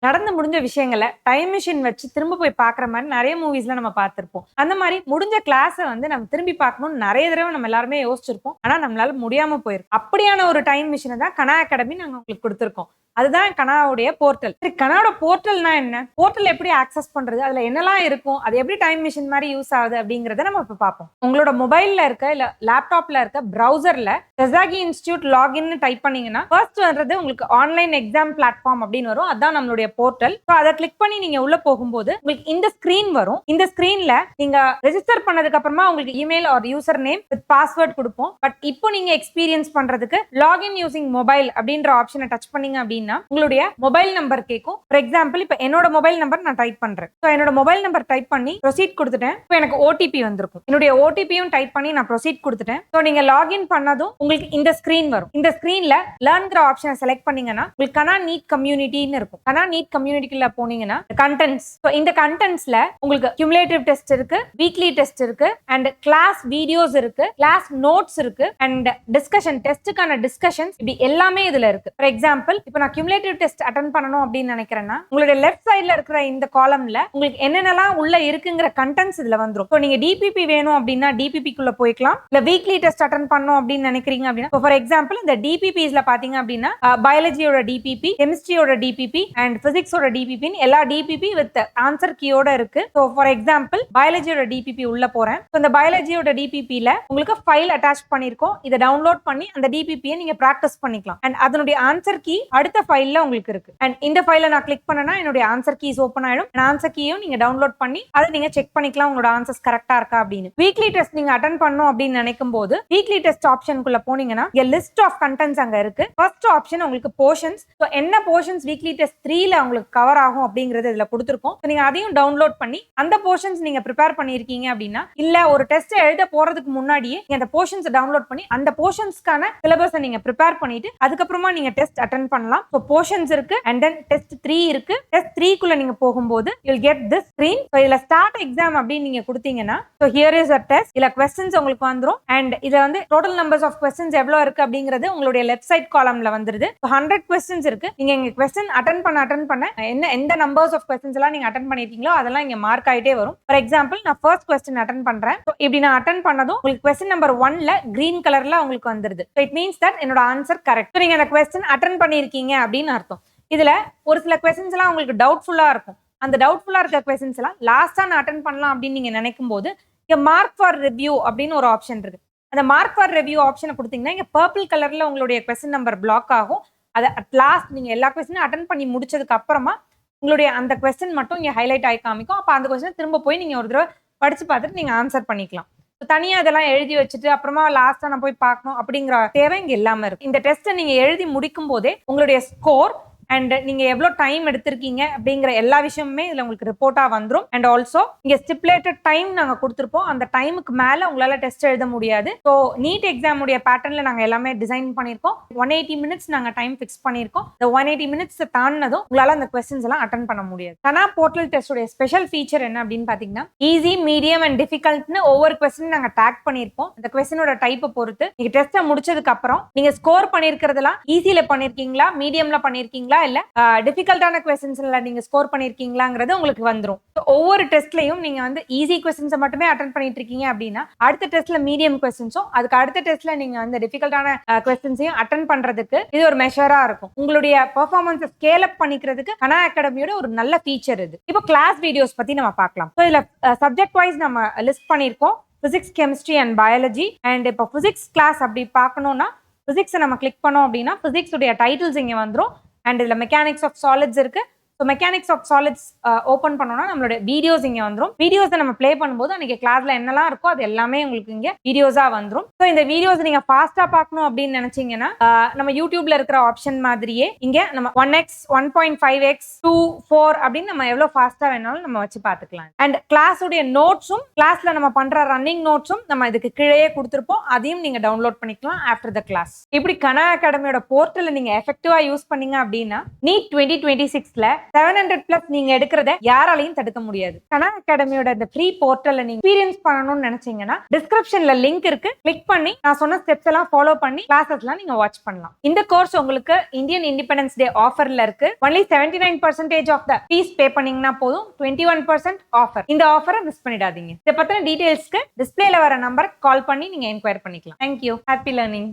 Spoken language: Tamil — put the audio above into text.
நடந்து முடிஞ்ச விஷயங்களை டைம் மிஷின் வச்சு திரும்ப போய் பாக்குற மாதிரி நிறைய மூவிஸ்ல நம்ம பார்த்திருப்போம். அந்த மாதிரி முடிஞ்ச கிளாஸை வந்து நம்ம திரும்பி பார்க்கணும்னு நிறைய தடவை நம்ம எல்லாருமே யோசிச்சிருப்போம். ஆனா நம்மளால முடியாம போயிருக்கும். அப்படியான ஒரு டைம் மிஷினை தான் கனா அகாடமி நாங்க உங்களுக்கு கொடுத்துருக்கோம். அதுதான் கனாவுடைய போர்ட்டல். சரி, கனாவோட போர்ட்டல்னா என்ன? போர்ட்டல் எப்படி ஆக்சஸ் பண்றது, அதுல என்னெல்லாம் இருக்கும், அது எப்படி டைம் மிஷின் மாதிரி யூஸ் ஆகுது அப்படிங்கறத நம்ம இப்ப பார்ப்போம். உங்களோட மொபைல்ல இருக்க இல்ல லேப்டாப்ல இருக்க பிரவுசர்ல டெசாகி இன்ஸ்டிடியூட் லாகின் டைப் பண்ணீங்கன்னா ஃபர்ஸ்ட் வர்றது உங்களுக்கு ஆன்லைன் எக்ஸாம் பிளாட்ஃபார்ம் அப்படின்னு வரும். அதான் நம்மளுடைய போர்ட்டல். அதை கிளிக் பண்ணி நீங்க உள்ள போகும்போது உங்களுக்கு இந்த ஸ்கிரீன் வரும். இந்த ஸ்கிரீன்ல நீங்க ரெஜிஸ்டர் பண்ணதுக்கு அப்புறமா உங்களுக்கு email R user name with password கொடுப்போம். பட் இப்போ நீங்க எக்ஸ்பீரியன்ஸ் பண்றதுக்கு லாகின் யூசிங் மொபைல் அப்படின்ற ஆப்ஷனை டச் பண்ணீங்க அப்படின்னா உங்களுடைய மொபைல் நம்பர் கேட்கும். ஃபார் எக்ஸாம்பிள் இப்ப என்னோட மொபைல் நம்பர் நான் டைப் பண்றேன். என்னோட மொபைல் நம்பர் டைப் பண்ணி ப்ரொசீட் கொடுத்துட்டேன். இப்போ எனக்கு ஓடிபி வந்திருக்கும். என்னுடைய ஓடிபியும் டைப் பண்ணி நான் ப்ரொசீட் கொடுத்துட்டேன். நீங்க லாகின் பண்ணதும் உங்களுக்கு இந்த ஸ்கிரீன் வரும். இந்த ஸ்கிரீன்ல லேர்ன்ங்கிற ஆப்ஷனை செலக்ட் பண்ணீங்கன்னா உங்களுக்கு கனா நீட் கம்யூனிட்டின்னு இருக்கும். கனா நீட் கம்யூனிட்டில போனீங்கன்னா கண்டென்ட்ஸ், இந்த கண்டென்ட்ஸ்ல உங்களுக்கு கியூமுலேட்டிவ் டெஸ்ட் இருக்கு, வீக்லி டெஸ்ட் இருக்கு, அண்ட் கிளாஸ் வீடியோஸ் இருக்கு, கிளாஸ் நோட்ஸ் இருக்கு, அண்ட் டிஸ்கஷன் டெஸ்ட்டுக்கான டிஸ்கஷன்ஸ் இப்படி எல்லாமே இதுல இருக்கு. ஃபார் எக்ஸாம்பிள் இப்போ நான் கியூமுலேட்டிவ் டெஸ்ட் அட்டெண்ட் பண்ணணும் அப்படின்னு நினைக்கிறேன்னா உங்களுடைய லெஃப்ட் சைடுல இருக்கிற இந்த காலம்ல உங்களுக்கு என்னென்னலாம் உள்ள இருக்குங்கிற கண்டென்ட்ஸ் இதுல வந்துரும். நீங்க டிபிபி வேணும் அப்படின்னா டிபிபி குள்ள போய்க்கலாம். இல்ல வீக்லி டெஸ்ட் அட்டெண்ட் பண்ணணும் அப்படின்னு நினைக்கிறீங்க அப்படின்னா ஃபார் எக்ஸாம்பிள் இந்த டிபிபிஸ்ல பாத்தீங்க அப்படின்னா பயாலஜியோட டிபிபி, கெமிஸ்ட்ரியோட டிபிபி அண்ட் பிசிக்ஸோட டிபிபின்னு எல்லா டிபிபி வித் ஆன்சர் கீயோட இருக்கு. ஃபார் எக்ஸாம்பிள் பயாலஜியோட டிபிபி உள்ள போறேன். இந்த பயாலஜியோட டிபிபில உங்களுக்கு ஃபைல் அட்டாச் பண்ணிருக்கோம். இதை டவுன்லோட் பண்ணி அந்த டிபிபியை நீங்க பிராக்டிஸ் பண்ணிக்கலாம். அண்ட் அதனுடைய ஆன்சர் கீ அடுத்த ஃபைல்ல உங்களுக்கு இருக்கு. அண்ட் இந்த ஃபைலை நான் கிளிக் பண்ணனா என்னுடைய ஆன்சர் கீஸ் ஓபன் ஆயிடும். ஆன்சர் கீயும் நீங்க டவுன்லோட் பண்ணி அதை நீங்க செக் பண்ணிக்கலாம் உங்களோட ஆன்சர்ஸ் கரெக்டா இருக்கா அப்படின்னு. வீக்லி டெஸ்ட் நீங்க அட்டெண்ட் பண்ணணும் அப்படின்னு நினைக்கும் போது வீக்லி டெஸ்ட் ஆப்ஷனுக்குள்ள போனீங்கன்னா லிஸ்ட் ஆஃப் கண்டென்ட்ஸ் அங்க இருக்கு. ஃபர்ஸ்ட் ஆப்ஷன் உங்களுக்கு போர்ஷன்ஸ். என்ன போர்ஷன்ஸ் வீக்லி டெஸ்ட் 3ல உங்களுக்கு கவர் ஆகும் அப்படிங்கறது இதுல கொடுத்துருக்கோம். நீங்க அதையும் டவுன்லோட் பண்ணி அந்த போர்ஷன்ஸ் நீங்க ப்ரிப்பேர் பண்ணிருக்கீங்க அப்படின்னா இல்ல ஒரு டெஸ்ட் எழுத போறதுக்கு முன்னாடியே அந்த போர்ஷன்ஸ் டவுன்லோட் பண்ணி அந்த போர்ஷன்ஸ்க்கான சிலபஸை நீங்க ப்ரிப்பேர் பண்ணிட்டு அதுக்கப்புறமா நீங்க டெஸ்ட் அட்டெண்ட் பண்ணலாம். போர்ஷன்ஸ் இருக்கு அண்ட் தென் டெஸ்ட் 3 இருக்கு. டெஸ்ட் 3 குள்ள நீங்க போகும்போது you'll get this screen. இதுல ஸ்டார்ட் எக்ஸாம் அப்படின்னு நீங்க கொடுத்தீங்கன்னா here is a test. இல்ல questions உங்களுக்கு வந்துரும் அண்ட் இதுல வந்து டோட்டல் நம்பர்ஸ் ஆஃப் questions எவ்வளவு இருக்கு அப்படிங்கிறது உங்களுடைய லெஃப்ட் சைட் காலம்ல வந்துருது. 100 questions இருக்கு. நீங்க இங்க question அட்டெண்ட் பண்ண எந்த நம்பர்ஸ் ஆஃப் questions எல்லாம் நீங்க அட்டெண்ட் பண்ணிருக்கீங்களோ அதெல்லாம் இங்க மார்க் ஆயிட்டே வரும். ஃபார் எக்ஸாம்பிள் நான் ஃபர்ஸ்ட் question அட்டெண்ட் பண்றேன். இப்படி நான் அட்டெண்ட் பண்ணதும் உங்களுக்கு question நம்பர் 1ல கிரீன் கலர்ல உங்களுக்கு வந்துருது. இட் மீன்ஸ் தட் என்னோட ஆன்சர் கரெக்ட். நீங்க அந்த question அட்டெண்ட் பண்ணிருக்கீங்க அப்படின்னு அர்த்தம். இதுல ஒரு சில questions எல்லாம் உங்களுக்கு டவுட்ஃபுல்லா இருக்கும். அந்த டவுட்ஃபுல்லா இருக்க questions எல்லாம் லாஸ்டா நான் அட்டெண்ட் பண்ணலாம் அப்படின்னு நீங்க நினைக்கும் போது இங்க மார்க் ஃபார் ரிவ்யூ அப்படின்னு ஒரு ஆப்ஷன் இருக்கு. அந்த மார்க் ஃபார் ரிவ்யூ ஆப்ஷனை கொடுத்தீங்கன்னா இங்க பர்பிள் கலர்ல உங்களுடைய question நம்பர் பிளாக் ஆகும். அதை அட் லாஸ்ட் நீங்க எல்லா கொஸ்டினும் அட்டெண்ட் பண்ணி முடிச்சதுக்கு அப்புறமா உங்களுடைய அந்த question மட்டும் இங்க ஹைலைட் ஆகி காமிக்கும். அப்ப அந்த கொஸ்டின் திரும்ப போய் நீங்க ஒரு தடவை படிச்சு பார்த்துட்டு நீங்க ஆன்சர் பண்ணிக்கலாம். தனியா இதெல்லாம் எழுதி வச்சுட்டு அப்புறமா லாஸ்டா நான் போய் பார்க்கணும் அப்படிங்கிற தேவை இங்க இல்லாம இருக்கு. இந்த டெஸ்ட்டை நீங்க எழுதி முடிக்கும் போதே உங்களுடைய ஸ்கோர் அண்ட் நீங்க எவ்வளவு டைம் எடுத்திருக்கீங்க அப்படிங்கிற எல்லா விஷயமுமே இதுல உங்களுக்கு ரிப்போர்ட்டா வந்துரும். அண்ட் ஆல்சோ இங்க ஸ்டிப்புலேட்டட் டைம் நாங்க கொடுத்திருப்போம். அந்த டைமுக்கு மேல உங்களால டெஸ்ட் எழுத முடியாது. ஸோ நீட் எக்ஸாம் உடைய பேட்டர்ன்ல நாங்க எல்லாமே டிசைன் பண்ணிருக்கோம். 180 மினிட்ஸ் நாங்க டைம் ஃபிக்ஸ் பண்ணிருக்கோம். இந்த 180 மினிட்ஸ் தாண்டினதும் உங்களால அந்த கொஸ்டின்ஸ் எல்லாம் அட்டெண்ட் பண்ண முடியாது. கனா போர்ட்டல் டெஸ்டோட ஸ்பெஷல் ஃபீச்சர் என்ன அப்படின்னு பாத்தீங்கன்னா ஈஸி, மீடியம் அண்ட் டிஃபிகல்ட்னு ஒவ்வொரு கொஸ்டின் நாங்க டேக் பண்ணிருப்போம். அந்த கொஸ்டினோட டைப்பை பொறுத்து நீங்க டெஸ்ட்டை முடிச்சதுக்கு அப்புறம் நீங்க ஸ்கோர் பண்ணிருக்கிறதுலாம் ஈஸியில பண்ணிருக்கீங்களா, மீடியம்ல பண்ணிருக்கீங்களா இல்ல டிஃபிகல்ட்டான क्वेश्चंसல நீங்க ஸ்கோர் பண்ணிருக்கீங்களாங்கிறது உங்களுக்கு வந்துரும். ஒவ்வொரு டெஸ்ட்லயும் நீங்க வந்து ஈஸி क्वेश्चंस மட்டுமே அட்டெண்ட் பண்ணிட்டு இருக்கீங்க அப்படின்னா அடுத்த டெஸ்ட்ல மீடியம் क्वेश्चंसும் அதுக்கு அடுத்த டெஸ்ட்ல நீங்க வந்து டிஃபிகல்ட்டான क्वेश्चंसையும் அட்டெண்ட் பண்றதுக்கு இது ஒரு மெஷரா இருக்கும். உங்களுடைய பெர்ஃபார்மன்ஸை ஸ்கேல் அப் பண்ணிக்கிறதுக்கு கனா அகாடமியோட ஒரு நல்ல ஃபீச்சர் இது. இப்போ கிளாஸ் வீடியோஸ் பத்தி நம்ம பார்க்கலாம். ஸோ இதுல சப்ஜெக்ட் வைஸ் நம்ம லிஸ்ட் பண்ணிருக்கோம். Physics, chemistry and biology. And இப்போ பிசிக்ஸ் கிளாஸ் அப்படி பார்க்கணும்னா பிசிக்ஸை நம்ம கிளிக் பண்ணோம் அப்படின்னா பிசிக்ஸ் உடைய டைட்டில்ஸ் இங்க வந்துரும். அண்ட் இதுல மெக்கானிக்ஸ் ஆஃப் சாலிட்ஸ் இருக்கு. So mechanics of solids open பண்ணோம்னா நம்மளோட வீடியோஸ் இங்கே வந்துடும். வீடியோஸை நம்ம ப்ளே பண்ணும்போது அன்றைக்கி கிளாஸில் என்னெல்லாம் இருக்கோ அது எல்லாமே உங்களுக்கு இங்கே வீடியோஸாக வந்துடும். ஸோ இந்த வீடியோஸ் நீங்கள் ஃபாஸ்ட்டாக பார்க்கணும் அப்படின்னு நினச்சிங்கன்னா நம்ம யூடியூப்ல இருக்கிற ஆப்ஷன் மாதிரியே இங்கே நம்ம 1x 1.5x 2 4 அப்படின்னு நம்ம எவ்வளோ ஃபாஸ்ட்டாக வேணாலும் நம்ம வச்சு பார்த்துக்கலாம். அண்ட் கிளாஸுடைய நோட்ஸும் கிளாஸில் நம்ம பண்ணுற ரன்னிங் நோட்ஸும் நம்ம இதுக்கு கீழே கொடுத்துருப்போம். அதையும் நீங்கள் டவுன்லோட் பண்ணிக்கலாம் ஆஃப்டர் த கிளாஸ். இப்படி கனா அகாடமியோட போர்ட்டலை நீங்கள் எஃபெக்டிவாக யூஸ் பண்ணீங்க அப்படின்னா நீட் 2026ல 700+ நீங்க எடுக்கிறத யாராலையும் தடுக்க முடியாது. கனா அகாடமியோட இந்த ஃப்ரீ போர்ட்டல்ல நீங்க எக்ஸ்பீரியன்ஸ் பண்ணணும்னு நினைச்சீங்கன்னா டிஸ்கிரிப்ஷன்ல லிங்க் இருக்கு. கிளிக் பண்ணி நான் சொன்ன ஸ்டெப்ஸ் எல்லாம் ஃபாலோ பண்ணி கிளாஸஸ்லாம் நீங்க வாட்ச் பண்ணலாம். இந்த கோர்ஸ் உங்களுக்கு இந்தியன் இண்டிபெண்டன்ஸ் டே ஆஃபர்ல இருக்கு. Only 79% off the fees pay பண்ணீங்கன்னா போதும். 21% ஆஃபர். இந்த ஆஃபரை மிஸ் பண்ணிடாதீங்க. இதை பத்தின டீடைல்ஸ்க்கு டிஸ்பிளேல வர நம்பர் கால் பண்ணி நீங்க என்கொயர் பண்ணிக்கலாம். தேங்க்யூ. Happy learning.